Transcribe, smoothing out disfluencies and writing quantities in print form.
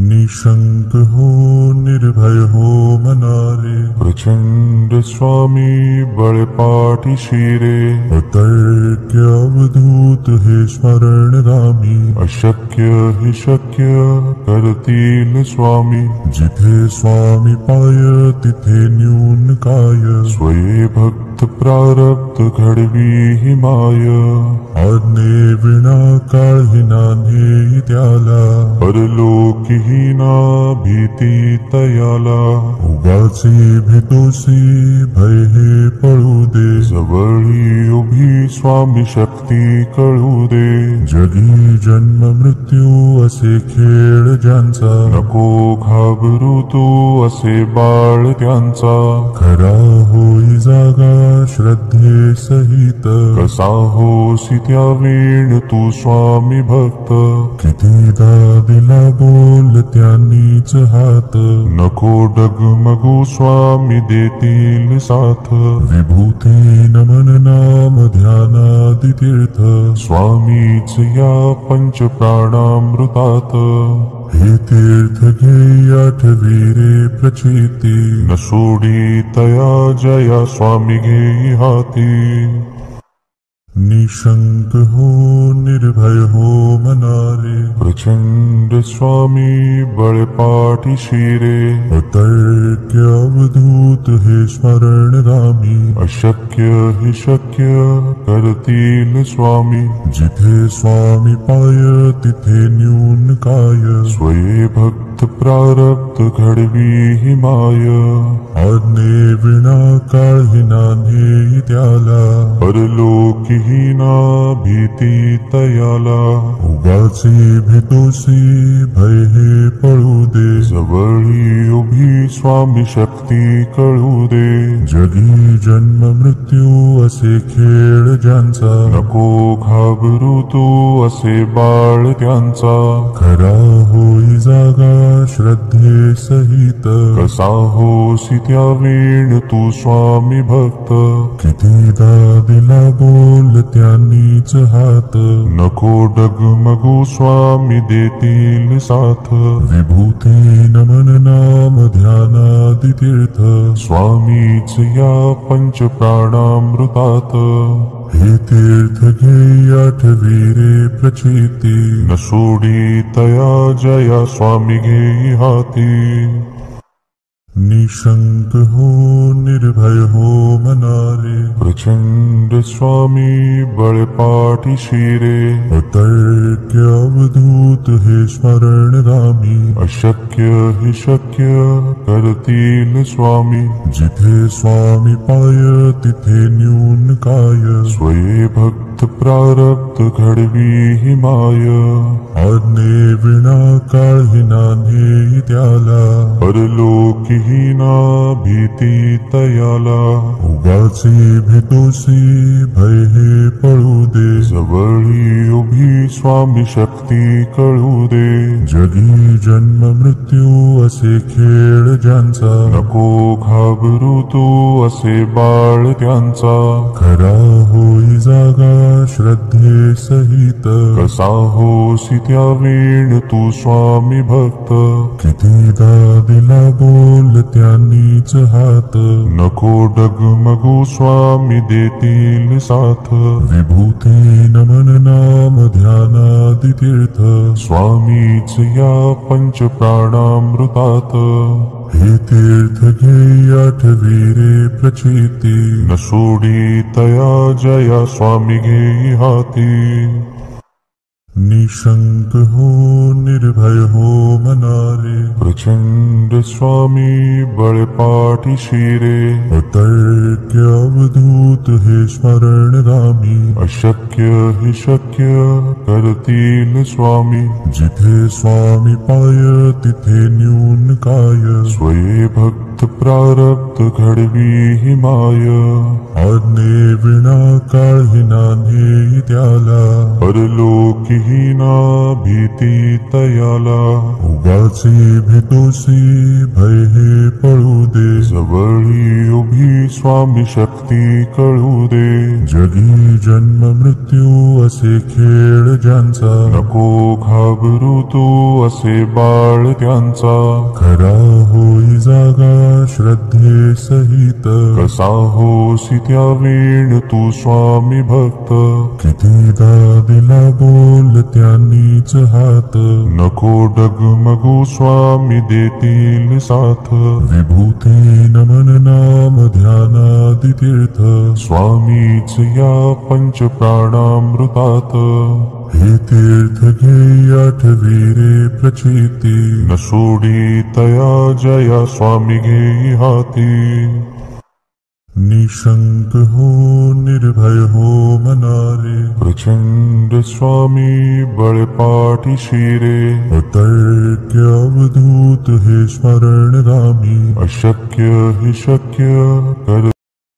निशंक हो निर्भय हो मनारे, प्रचंड स्वामी बळपाठी शिरे, अतर्क्य अवधूत हे स्मरणगामी, अशक्य हि शक्य करतील स्वामी, जिथे स्वामी पाय तिथे न्यून काय, स्वये भक्त प्रारब्ध घडवी हि माय, आज्ञे विना काळही नान्हे त्याला, परलोकीहीना भीती तयाला, उगाचे भेतोसी भय हे पळू दे, जवळी उभी स्वामी शक्ती कळू दे, जगी जन्म मृत्यू असे खेळ ज्यांचा, नको घाबरू तू असे बाळ त्यांचा, खरा होई जागा श्रद्धे सहित, कसा होसी त्या वेळ तू स्वामी भक्त, कितीदा दिला बोल त्यांनीच हात, नको डगमगू स्वामी देतील साथ, विभूती नमन नाम ध्यानादि तीर्थ, स्वामीच या पंच प्राणामृतात, हे तीर्थ घे आठवी रे प्रचिती, न सोडी तया जया स्वामी घेई हाती, निशंक हो निर्भय हो मनारे, प्रचंड स्वामी बळपाठी शिरे, अतर्क्य अवधूत हे स्मरणगामी, अशक्य हि शक्य करतील स्वामी, जिथे स्वामी पाय तिथे न्यून काय, स्वये भक्त प्रारब्ध घडवी हि माय, आज्ञे विना काळही नान्हे त्याला, परलोकीहीना भीती तयाला, उगाचे भेतोसी भय हे पळू दे, जवळी उभी स्वामी शक्ती कळू दे, जगी जन्म मृत्यू असे खेळ ज्यांचा, नको घाबरू तू असे बाळ त्यांचा, खरा होई जागा श्रद्धे सहित, कसा होसी त्या वेळ तू स्वामी भक्त, कितीदा दिला बोल त्यांनीच हात, नको डगमगू स्वामी देतील साथ, विभूती नमन नाम ध्यानादि तीर्थ, स्वामीच या पंच प्राणामृतात, हे तीर्थ घे आठवी रे प्रचिती, न सोडी तया जया स्वामी घेई हाती, निशंक हो निर्भय हो मनारे, प्रचंड स्वामी बळपाठी शिरे, अतर्क्य अवधूत हे स्मरणगामी, अशक्य हि शक्य करतील स्वामी, जिथे स्वामी पाय तिथे न्यून काय, स्वये भक्त प्रारब्ध घडवी हि माय, आज्ञे विना काळही नान्हे त्याला, परलोकीहीना भीती तयाला, उगाचे भेतोसी भय हे पळू दे, जवळी उभी स्वामी शक्ती कळू दे, जगी जन्म मृत्यू असे खेळ ज्यांचा, नको घाबरू तू असे बाळ त्यांचा, खरा होई जागा श्रद्धे सहित, कसा होसी त्या वेळ तू स्वामी भक्त, कितीदा दिला बोल त्यांनीच हात, नको डगमगू स्वामी देतील साथ, विभूती नमन नाम ध्यानादि तीर्थ, स्वामीच या पंच प्राणामृतात, हे तीर्थ घे आठवी रे प्रचिती, न सोडी तया जया स्वामी घेई हाती, निशंक हो निर्भय हो मनारे, प्रचंड स्वामी बळपाठी शिरे, अतर्क्य अवधूत हे स्मरणगामी, अशक्य हि शक्य करतील स्वामी, जिथे स्वामी पाय तिथे न्यून काय, स्वये भक्त प्रारब्ध घडवी हि माय, आज्ञे विना काळही नान्हे त्याला, परलोकीहीना भीती तयाला, उगाचे भेतोसी भय हे पळू दे, जवळी उभी स्वामी शक्ती भक्ती कळू दे. जगी जन्म मृत्यू असे खेळ ज्यांचा, नको घाबरू तू असे बाळ त्यांचा. खरा होई जागा श्रद्धे सहित, कसा होसी त्या वेळ तू स्वामी भक्त. कितीदा दिला बोल त्यांनीच हात, नको डगमगू स्वामी देतील साथ. विभूती नमन नाम ध्यानादि तीर्थ, स्वामीच या पंच प्राणामृतात. हे तीर्थ घे आठवी रे प्रचिती, न सोडी तया जया स्वामी घेई हाती. निशंक हो निर्भय हो मनारे, प्रचंड स्वामी बळपाठी शिरे. अतर्क्य अवधूत हे स्मरणगामी, अशक्य हे शक्य कर